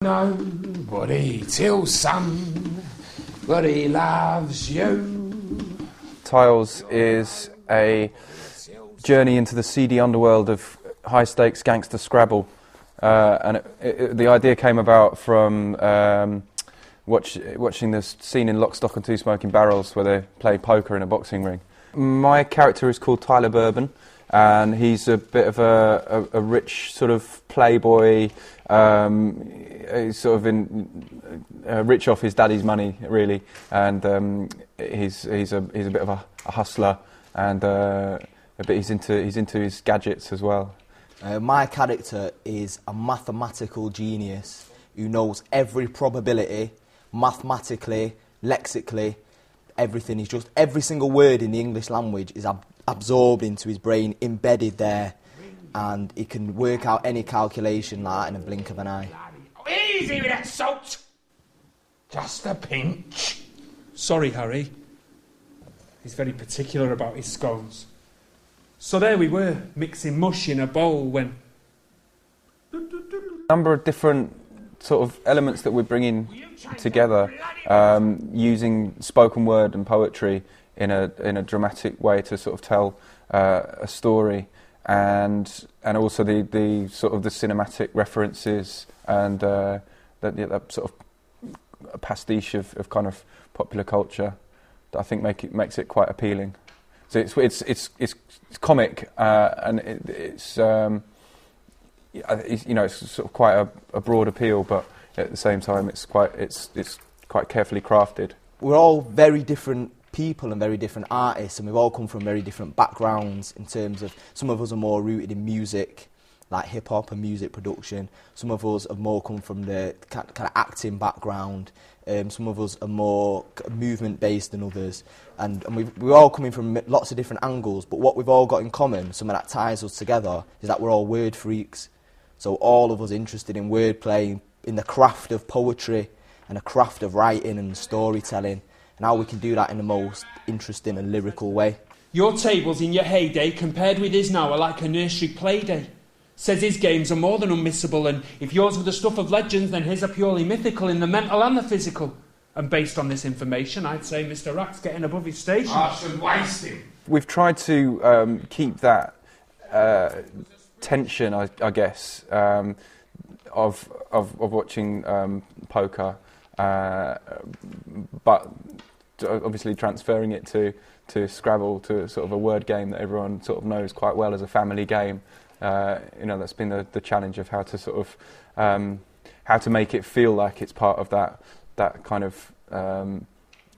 Nobody till somebody loves you. Tiles is a journey into the seedy underworld of high-stakes gangster Scrabble, and the idea came about from watching the scene in Lock, Stock and Two Smoking Barrels where they play poker in a boxing ring. My character is called Tyler Bourbon, and he's a bit of a rich sort of playboy. He's sort of rich off his daddy's money, really, and he's a bit of a hustler, and but he's into his gadgets as well. My character is a mathematical genius who knows every probability, mathematically, lexically, everything. He's just every single word in the English language is absorbed into his brain, embedded there, and he can work out any calculation like that in a blink of an eye. Easy with that salt! Just a pinch. Sorry, Harry. He's very particular about his scones. So there we were, mixing mush in a bowl when... A number of different sort of elements that we're bringing together, using spoken word and poetry in a dramatic way to sort of tell a story, and also the sort of the cinematic references and that sort of a pastiche of kind of popular culture that I think makes it quite appealing. So it's comic, and it's you know, it's sort of quite a broad appeal, but at the same time it's quite carefully crafted. We're all very different people and very different artists, and we've all come from very different backgrounds in terms of, some of us are more rooted in music, like hip-hop and music production. Some of us have more come from the kind of acting background. Some of us are more movement-based than others. And we're all coming from lots of different angles, but what we've all got in common, something that ties us together, is that we're all word freaks. So all of us interested in wordplay, in the craft of poetry, and the craft of writing and storytelling, and how we can do that in the most interesting and lyrical way. Your tables in your heyday compared with his now are like a nursery play day. Says his games are more than unmissable, and if yours were the stuff of legends, then his are purely mythical in the mental and the physical. And based on this information, I'd say Mr. Rack's getting above his station. I should waste him. We've tried to keep that tension, I guess, of watching poker, but obviously transferring it to Scrabble, to sort of a word game that everyone sort of knows quite well as a family game. You know, that's been the challenge of how to sort of how to make it feel like it's part of that kind of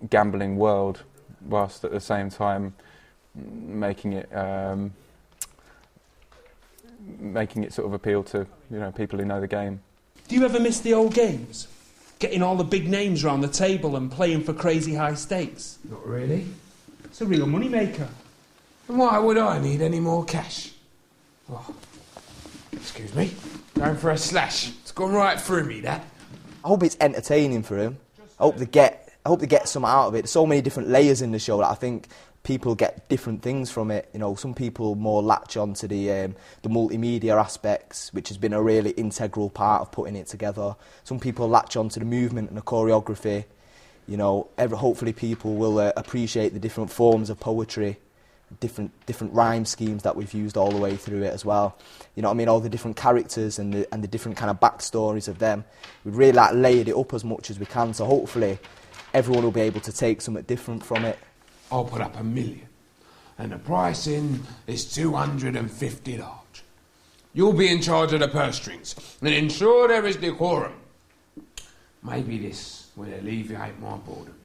gambling world, whilst at the same time making it sort of appeal to, you know, people who know the game. Do you ever miss the old games? Getting all the big names round the table and playing for crazy high stakes? Not really. It's a real money maker. And why would I need any more cash? Oh, excuse me. Going for a slash. It's gone right through me, that. I hope it's entertaining for him. I hope they get some out of it. There's so many different layers in the show that I think people get different things from it. You know, some people more latch on to the multimedia aspects, which has been a really integral part of putting it together. Some people latch on to the movement and the choreography. You know, hopefully people will appreciate the different forms of poetry, different rhyme schemes that we've used all the way through it as well. You know what I mean? All the different characters and the different kind of backstories of them. We've really layered it up as much as we can, so hopefully everyone will be able to take something different from it. I'll put up $1 million, and the pricing is $250. You'll be in charge of the purse strings, and ensure there is decorum. Maybe this will alleviate my boredom.